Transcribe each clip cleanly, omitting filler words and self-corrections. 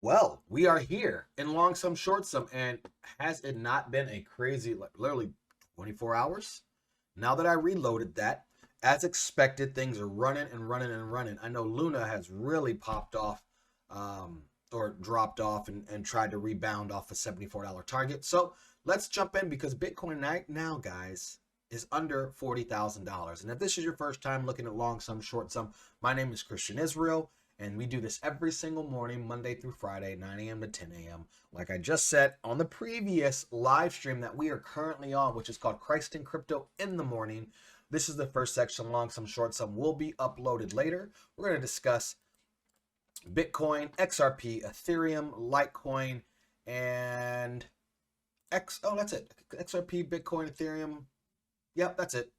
Well, we are here in long sum, short sum, and has it not been a crazy, like literally 24 hours? Now that I reloaded that, as expected, things are running and running and running. I know Luna has really popped off um, or dropped off and tried to rebound off a $74 target. So let's jump in because Bitcoin right now, guys, is under $40,000. And if this is your first time looking at long sum, short sum, my name is Christian Israel. And we do this every single morning, Monday through Friday, 9 a.m. to 10 a.m. Like I just said on the previous live stream that we are currently on, which is called Christ in Crypto in the Morning. This is the first section. Long sum, short sum will be uploaded later. We're going to discuss Bitcoin, XRP, Ethereum, Litecoin, and that's it. XRP, Bitcoin, Ethereum. Yep, that's it.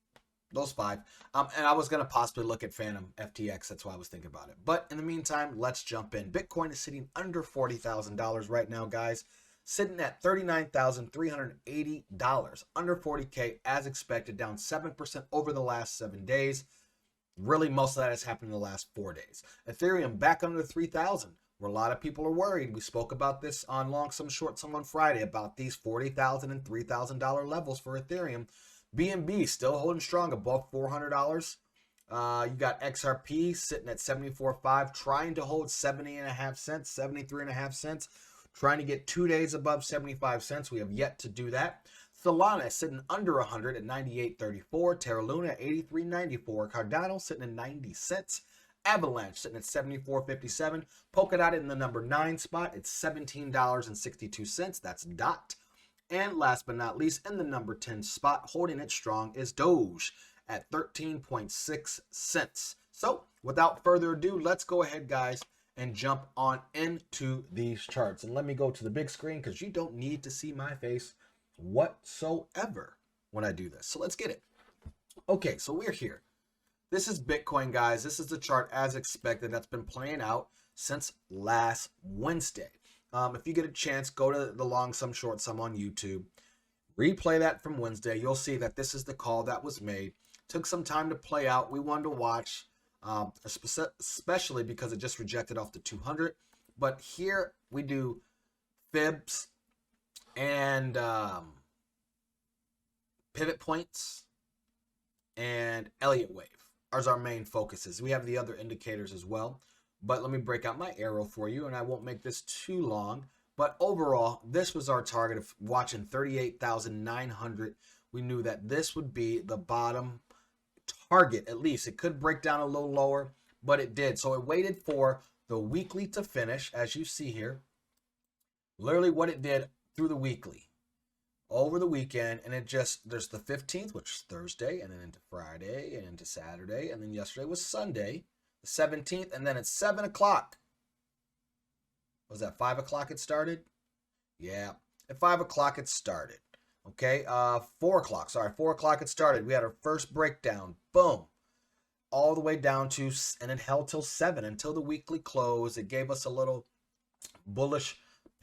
Those five. And I was going to possibly look at Phantom FTX. That's why I was thinking about it. But in the meantime, let's jump in. Bitcoin is sitting under $40,000 right now, guys. Sitting at $39,380, under 40K as expected, down 7% over the last 7 days. Really, most of that has happened in the last 4 days. Ethereum back under 3,000, where a lot of people are worried. We spoke about this on Long Sum Short Sum on Friday about these $40,000 and $3,000 levels for Ethereum. BNB still holding strong above $400. You got XRP sitting at 74.5, trying to hold 70.5 cents, 73.5 cents, trying to get 2 days above 75 cents. We have yet to do that. Solana sitting under 100 at 98.34. Terra Luna at 83.94. Cardano sitting at 90 cents. Avalanche sitting at 74.57. Polkadot in the number 9 spot. It's $17.62. That's DOT. And last but not least, in the number 10 spot, holding it strong, is Doge at 13.6 cents. So, without further ado, let's go ahead, guys, and jump on into these charts. And let me go to the big screen because you don't need to see my face whatsoever when I do this. So, let's get it. Okay, so we're here. This is Bitcoin, guys. This is the chart as expected that's been playing out since last Wednesday. If you get a chance, go to the long sum, short sum on YouTube. Replay that from Wednesday. You'll see that this is the call that was made. Took some time to play out. We wanted to watch, especially because it just rejected off the 200. But here we do fibs and pivot points and Elliott wave as our main focuses. We have the other indicators as well. But let me break out my arrow for you, and I won't make this too long. But overall, this was our target of watching 38,900. We knew that this would be the bottom target, at least. It could break down a little lower, but it did. So it waited for the weekly to finish, as you see here. Literally what it did through the weekly, over the weekend, and it just, there's the 15th, which is Thursday, and then into Friday, and into Saturday, and then yesterday was Sunday. The 17th, and then at 7 o'clock. Was that 5 o'clock it started? Yeah, at 5 o'clock it started. Okay, 4 o'clock, sorry, 4 o'clock it started. We had our first breakdown, boom, all the way down to, and it held till 7, until the weekly close. It gave us a little bullish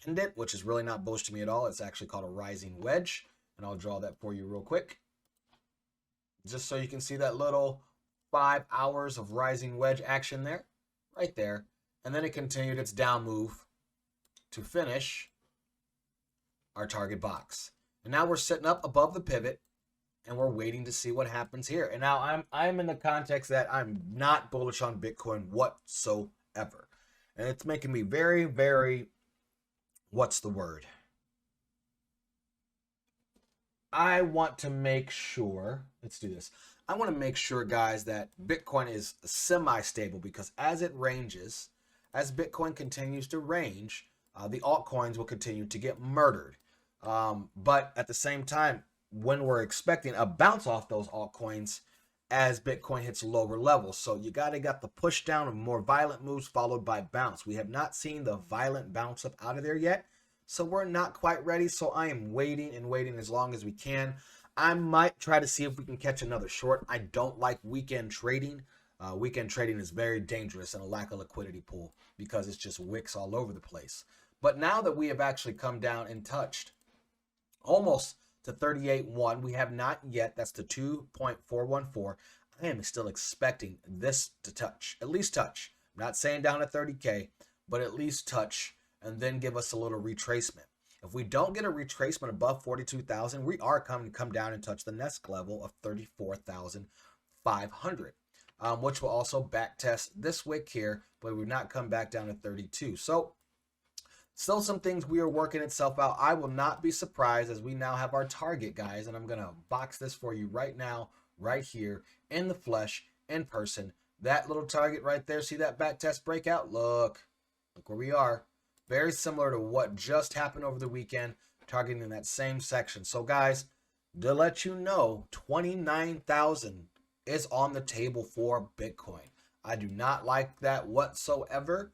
pendant, which is really not bullish to me at all. It's actually called a rising wedge, and I'll draw that for you real quick. Just so you can see that little 5 hours of rising wedge action there, right there. And then it continued its down move to finish our target box. And now we're sitting up above the pivot and we're waiting to see what happens here. And now I'm in the context that I'm not bullish on Bitcoin whatsoever. And it's making me very, very, what's the word? I want to make sure, let's do this. I want to make sure, guys, that Bitcoin is semi-stable because as it ranges, as Bitcoin continues to range, the altcoins will continue to get murdered. But at the same time, when we're expecting a bounce off those altcoins as Bitcoin hits lower levels. So you got the push down of more violent moves followed by bounce. We have not seen the violent bounce up out of there yet. So we're not quite ready. So I am waiting and waiting as long as we can. I might try to see if we can catch another short. I don't like weekend trading. Weekend trading is very dangerous in a lack of liquidity pool because it's just wicks all over the place. But now that we have actually come down and touched almost to 38.1, we have not yet. That's the 2.414. I am still expecting this to touch, at least touch. I'm not saying down to 30K, but at least touch and then give us a little retracement. If we don't get a retracement above 42,000, we are coming to come down and touch the next level of 34,500, which will also back test this wick here, but we will not come back down to 32. So still some things we are working itself out. I will not be surprised as we now have our target, guys, and I'm going to box this for you right now, right here, in the flesh, in person. That little target right there, see that back test breakout? Look where we are. Very similar to what just happened over the weekend, targeting in that same section. So, guys, to let you know, 29,000 is on the table for Bitcoin. I do not like that whatsoever.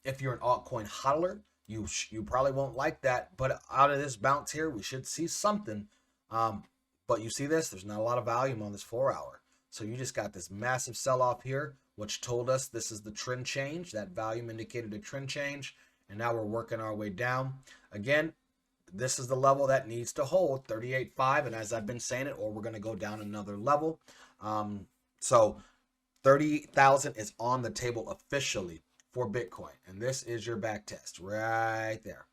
If you're an altcoin hodler, you probably won't like that. But out of this bounce here, we should see something. But you see this? There's not a lot of volume on this 4 hour. So you just got this massive sell-off here, which told us this is the trend change. That volume indicated a trend change. And now we're working our way down. Again, this is the level that needs to hold, 38.5. And as I've been saying it, or we're going to go down another level. So 30,000 is on the table officially for Bitcoin. And this is your back test right there.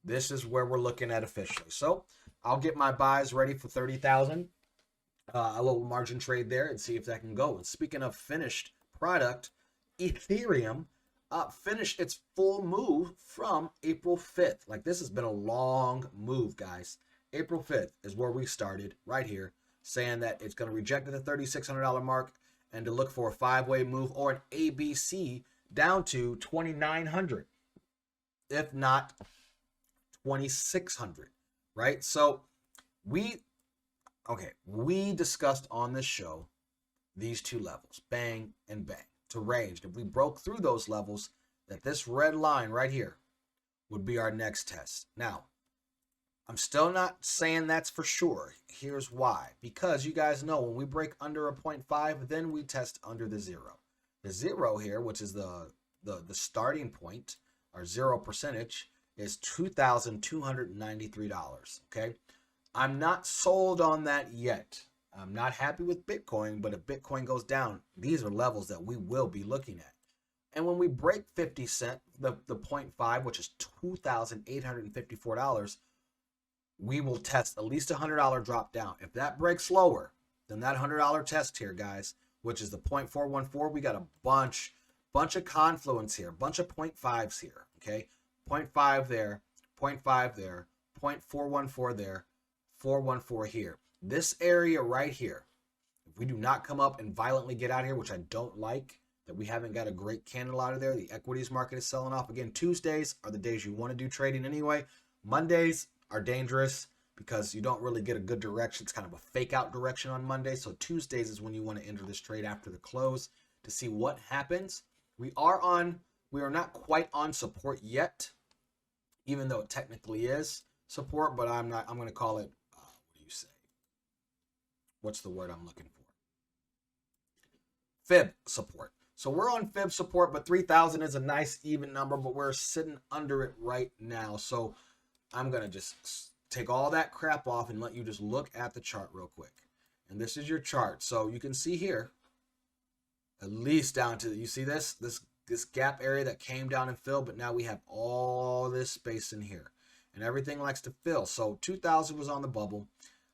This is where we're looking at officially. So I'll get my buys ready for 30,000. A little margin trade there and see if that can go. And speaking of finished product, Ethereum finished its full move from April 5th. Like, this has been a long move, guys. April 5th is where we started right here, saying that it's going to reject the $3,600 mark and to look for a 5-way move or an ABC down to 2,900, if not 2,600, right? So we discussed on this show these two levels, bang and bang, to range. If we broke through those levels, that this red line right here would be our next test. Now, I'm still not saying that's for sure. Here's why. Because you guys know when we break under a 0.5, then we test under the 0. The 0 here, which is the starting point, our 0 percentage, is $2,293, okay? I'm not sold on that yet. I'm not happy with Bitcoin, but if Bitcoin goes down, these are levels that we will be looking at. And when we break 50 cent, the 0.5, which is $2,854, we will test at least a $100 drop down. If that breaks lower than that $100 test here, guys, which is the 0.414, we got a bunch of confluence here, bunch of 0.5s here, okay? 0.5 there, 0.5 there, 0.414 there, 414 here. This area right here, if we do not come up and violently get out of here, which I don't like, that we haven't got a great candle out of there. The equities market is selling off. Again, Tuesdays are the days you want to do trading anyway. Mondays are dangerous because you don't really get a good direction. It's kind of a fake out direction on Monday. So Tuesdays is when you want to enter this trade after the close to see what happens. We are not quite on support yet, even though it technically is support, but I'm going to call it, what do you say? What's the word I'm looking for? Fib support. So we're on fib support, but 3,000 is a nice even number, but we're sitting under it right now. So I'm going to just take all that crap off and let you just look at the chart real quick. And this is your chart. So you can see here, at least down to, you see this gap area that came down and filled, but now we have all this space in here. And everything likes to fill. So 2,000 was on the bubble.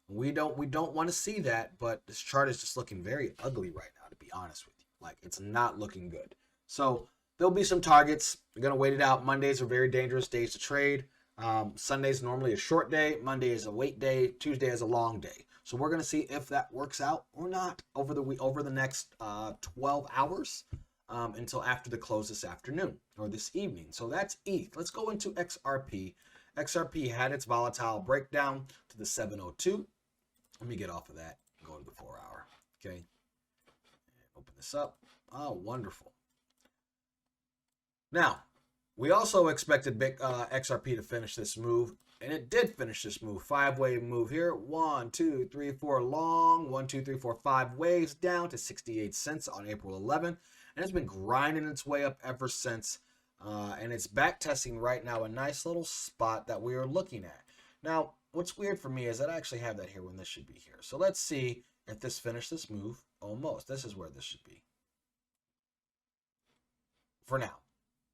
We don't want to see that, but this chart is just looking very ugly right now, to be honest with you. Like, it's not looking good. So there'll be some targets. We're going to wait it out. Mondays are very dangerous days to trade. Sunday's normally a short day. Monday is a wait day. Tuesday is a long day. So we're going to see if that works out or not over the next 12 hours until after the close this afternoon or this evening. So that's ETH. Let's go into XRP. XRP had its volatile breakdown to the 702. Let me get off of that and go to the 4 hour. Okay. Open this up. Oh, wonderful. Now, we also expected XRP to finish this move, and it did finish this move. 5-way move here. 1, 2, 3, 4 long. 1, 2, 3, 4, 5 waves down to 68 cents on April 11th. And it's been grinding its way up ever since. And it's back testing right now a nice little spot that we are looking at. Now, what's weird for me is that I actually have that here when this should be here. So let's see if this finished this move. Almost. This is where this should be. For now.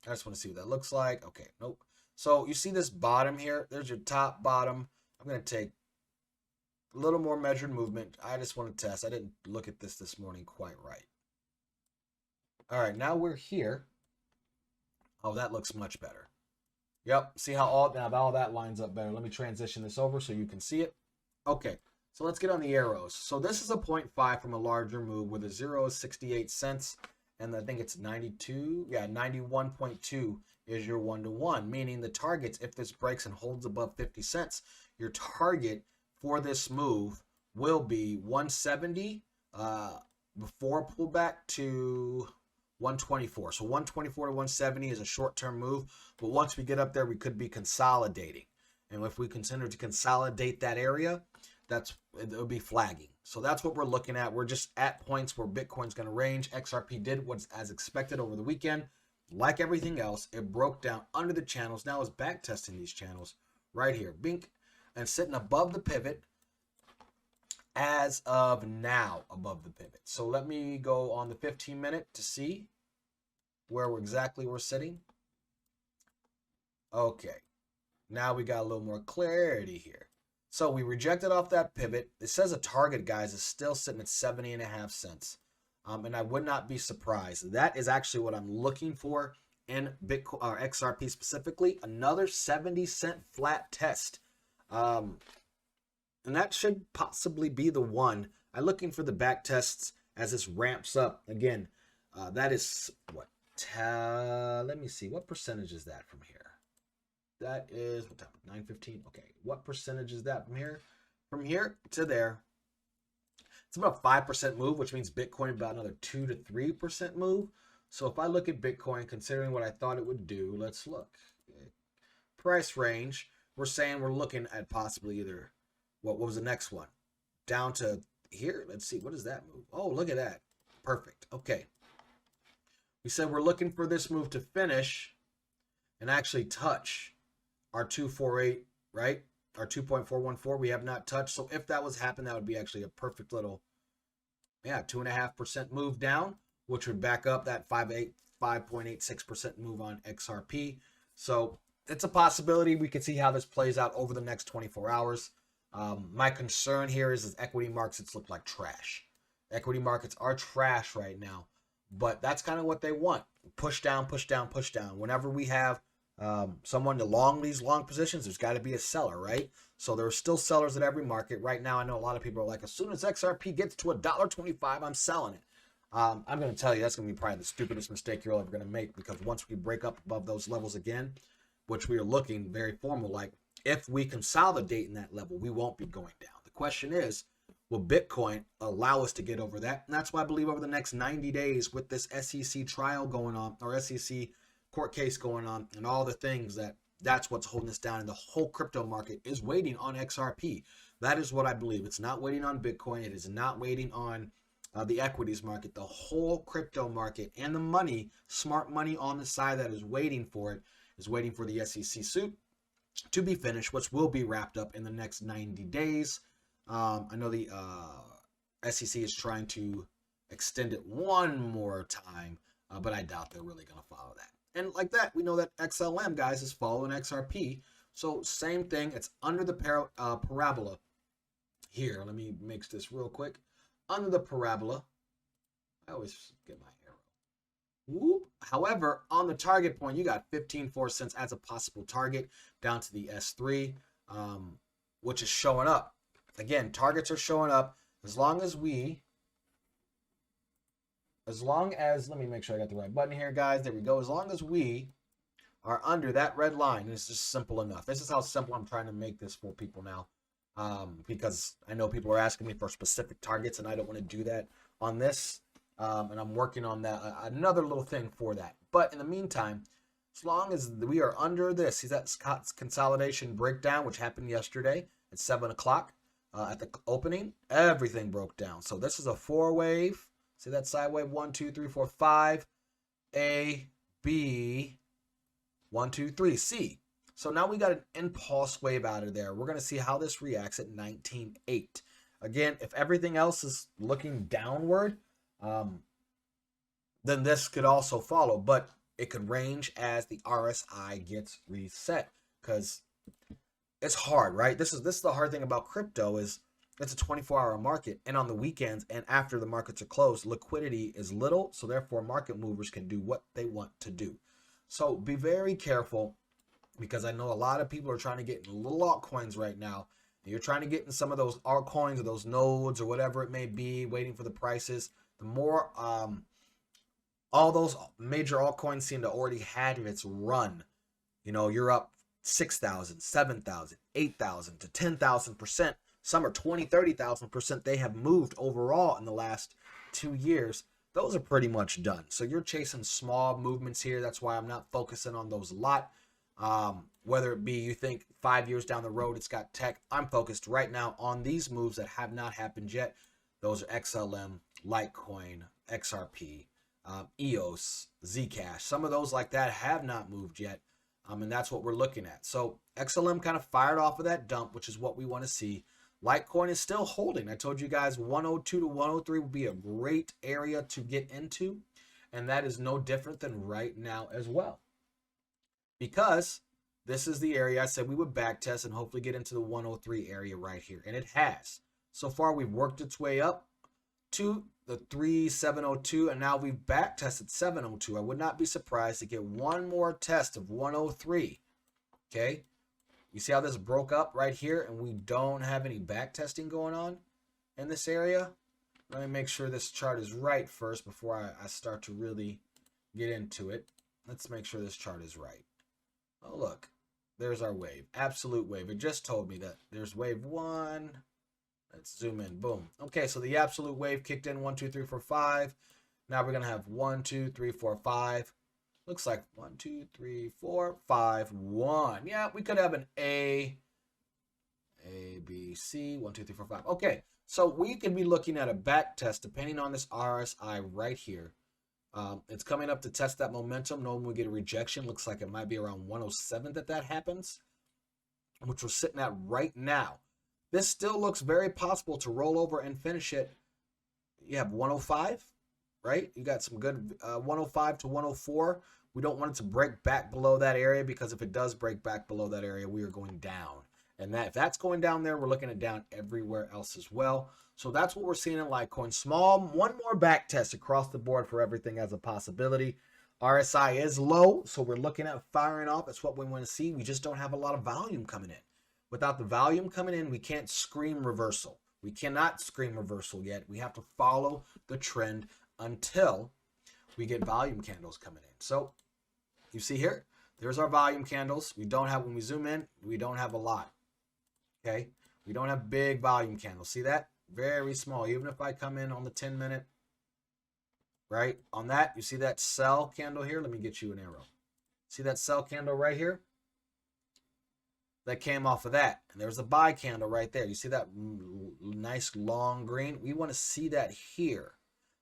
I just want to see what that looks like. Okay, nope. So you see this bottom here? There's your top, bottom. I'm going to take a little more measured movement. I just want to test. I didn't look at this morning quite right. All right, now we're here. Oh, that looks much better. Yep, see how all that lines up better. Let me transition this over so you can see it. Okay, so let's get on the arrows. So this is a 0.5 from a larger move where the 0 is 68 cents, and I think it's 92. Yeah, 91.2 is your 1-to-1, meaning the targets, if this breaks and holds above 50 cents, your target for this move will be 170 before pullback to 124. So 124 to 170 is a short-term move, but once we get up there, we could be consolidating. And if we continue to consolidate that area, it'll be flagging. So that's what we're looking at. We're just at points where Bitcoin's going to range. XRP did what's as expected over the weekend. Like everything else, it broke down under the channels. Now it's back testing these channels right here. Bink. And sitting above the pivot as of now, above the pivot. So let me go on the 15-minute to see where exactly we're sitting. Okay. Now we got a little more clarity here. So we rejected off that pivot. It says a target, guys, is still sitting at 70.5 cents. And I would not be surprised. That is actually what I'm looking for in Bitcoin or XRP specifically. Another 70-cent flat test. And that should possibly be the one. I'm looking for the back tests as this ramps up. Again, that is what? Let me see. What percentage is that from here? That is, what time? 9:15. Okay. What percentage is that from here? From here to there. It's about a 5% move, which means Bitcoin about another 2 to 3% move. So if I look at Bitcoin, considering what I thought it would do, let's look. Price range. We're saying we're looking at possibly either, what was the next one? Down to here. Let's see. What does that move? Oh, look at that. Perfect. Okay. We said we're looking for this move to finish and actually touch our 248, right? Our 2.414 we have not touched. So if that was happening, that would be actually a perfect little, 2.5% move down, which would back up that 5.86% move on XRP. So it's a possibility. We can see how this plays out over the next 24 hours. My concern here is equity markets look like trash. Equity markets are trash right now, but that's kind of what they want. Push down, push down, push down. Whenever we have someone to long these long positions, there's got to be a seller, right? So there are still sellers at every market. Right now, I know a lot of people are like, as soon as XRP gets to $1.25, I'm selling it. I'm going to tell you, that's going to be probably the stupidest mistake you're ever going to make, because once we break up above those levels again, which we are looking very formal, like if we consolidate in that level, we won't be going down. The question is, will Bitcoin allow us to get over that? And that's why I believe over the next 90 days with this SEC trial going on, or SEC court case going on, and all the things, that's what's holding us down. And the whole crypto market is waiting on XRP. That is what I believe. It's not waiting on Bitcoin. It is not waiting on the equities market. The whole crypto market and the money, smart money on the side that is waiting for it, is waiting for the SEC suit to be finished, which will be wrapped up in the next 90 days. I know the SEC is trying to extend it one more time, but I doubt they're really going to follow that. And like that, we know that XLM, guys, is following XRP. So same thing. It's under the parabola here. Let me mix this real quick. Under the parabola, I always get my arrow. Whoop. However, on the target point, you got 15.4 cents as a possible target down to the S3, which is showing up. Again, targets are showing up as long as, let me make sure I got the right button here, guys. There we go. As long as we are under that red line, it's just simple enough. This is how simple I'm trying to make this for people now, because I know people are asking me for specific targets, and I don't want to do that on this, and I'm working on that, another little thing for that. But in the meantime, as long as we are under this, see that consolidation breakdown, which happened yesterday at 7 o'clock at the opening, everything broke down. So this is a 4-wave. See that side wave? 1, 2, 3, 4, 5. A, B, 1, 2, 3, C. So now we got an impulse wave out of there. We're going to see how this reacts at 19.8. Again, if everything else is looking downward, then this could also follow. But it could range as the RSI gets reset, because it's hard, right? This is the hard thing about crypto is it's a 24-hour market, and on the weekends and after the markets are closed, liquidity is little, so therefore market movers can do what they want to do. So be very careful, because I know a lot of people are trying to get in little altcoins right now. And you're trying to get in some of those altcoins or those nodes or whatever it may be, waiting for the prices. The more all those major altcoins seem to already had its run. You know, you're up 6,000, 7,000, 8,000 to 10,000%. Some are 20, 30,000%. They have moved overall in the last 2 years. Those are pretty much done. So you're chasing small movements here. That's why I'm not focusing on those a lot. Whether it be you think 5 years down the road it's got tech, I'm focused right now on these moves that have not happened yet. Those are XLM, Litecoin, XRP, EOS, Zcash. Some of those like that have not moved yet, and that's what we're looking at. So XLM kind of fired off of that dump, which is what we want to see. Litecoin is still holding. I told you guys 102 to 103 would be a great area to get into, and that is no different than right now as well, because this is the area I said we would back test and hopefully get into the 103 area right here, and it has. So far we've worked its way up to the 3702, and now we've back tested 702. I would not be surprised to get one more test of 103. Okay, you see how this broke up right here, and we don't have any back testing going on in this area. Let me make sure this chart is right first before I start to really get into it. Let's make sure this chart is right. Oh, look, there's our wave, absolute wave. It just told me that there's wave 1. Let's zoom in. Boom. Okay, so the absolute wave kicked in 1, 2, 3, 4, 5. Now we're gonna have 1, 2, 3, 4, 5. Looks like 1, 2, 3, 4, 5, 1. Yeah, we could have an A, B, C. 1, 2, 3, 4, 5. Okay, so we could be looking at a back test depending on this RSI right here. It's coming up to test that momentum. Normally we get a rejection. Looks like it might be around 107 that happens, which we're sitting at right now. This still looks very possible to roll over and finish it. You have 105, right? You got some good 105 to 104. We don't want it to break back below that area, because if it does break back below that area, we are going down. And if that's going down there, we're looking at down everywhere else as well. So that's what we're seeing in Litecoin. Small, one more back test across the board for everything as a possibility. RSI is low, so we're looking at firing off. That's what we want to see. We just don't have a lot of volume coming in. Without the volume coming in, we can't scream reversal. We cannot scream reversal yet. We have to follow the trend until we get volume candles coming in. So you see here, there's our volume candles. We don't have, when we zoom in, we don't have a lot. Okay, we don't have big volume candles. See that? Very small. Even if I come in on the 10-minute, right? On that, you see that sell candle here? Let me get you an arrow. See that sell candle right here? That came off of that, and there's a buy candle right there. You see that nice long green? We want to see that here.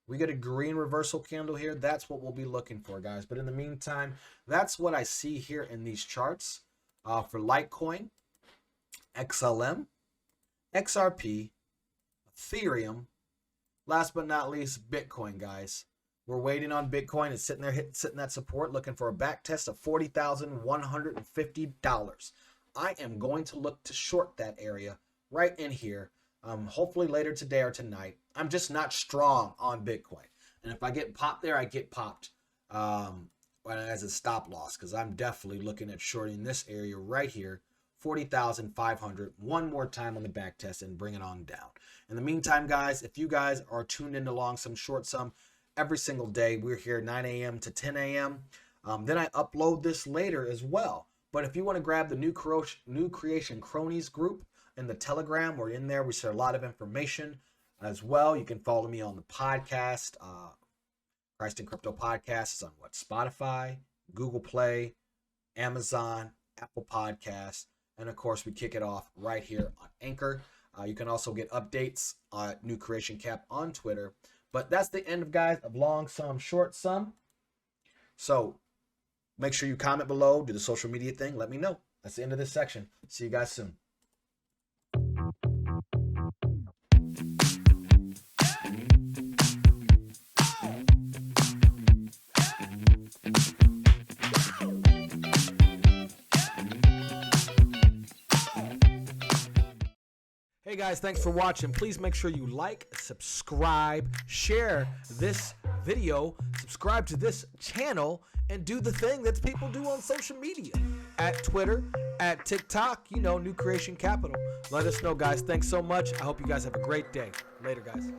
We get a green reversal candle here. That's what we'll be looking for, guys. But in the meantime, that's what I see here in these charts for Litecoin, XLM, XRP, Ethereum, last but not least, Bitcoin, guys. We're waiting on Bitcoin. It's sitting there, sitting that support, looking for a back test of $40,150. I am going to look to short that area right in here, hopefully later today or tonight. I'm just not strong on Bitcoin. And if I get popped there, I get popped as a stop loss, because I'm definitely looking at shorting this area right here, 40,500, one more time on the back test and bring it on down. In the meantime, guys, if you guys are tuned into Long Sum Short Sum every single day, we're here 9 a.m. to 10 a.m. Then I upload this later as well. But if you want to grab the New Creation Cronies group in the Telegram, we're in there. We share a lot of information as well. You can follow me on the podcast. Christ and Crypto Podcast is on what? Spotify, Google Play, Amazon, Apple Podcasts. And of course, we kick it off right here on Anchor. You can also get updates on New Creation Cap on Twitter. But that's the end, guys, of Long Sum Short Sum. So make sure you comment below, do the social media thing. Let me know. That's the end of this section. See you guys soon. Hey guys, thanks for watching. Please make sure you like, subscribe, share this video, subscribe to this channel, and do the thing that people do on social media. At Twitter, at TikTok, New Creation Capital. Let us know, guys. Thanks so much. I hope you guys have a great day. Later, guys.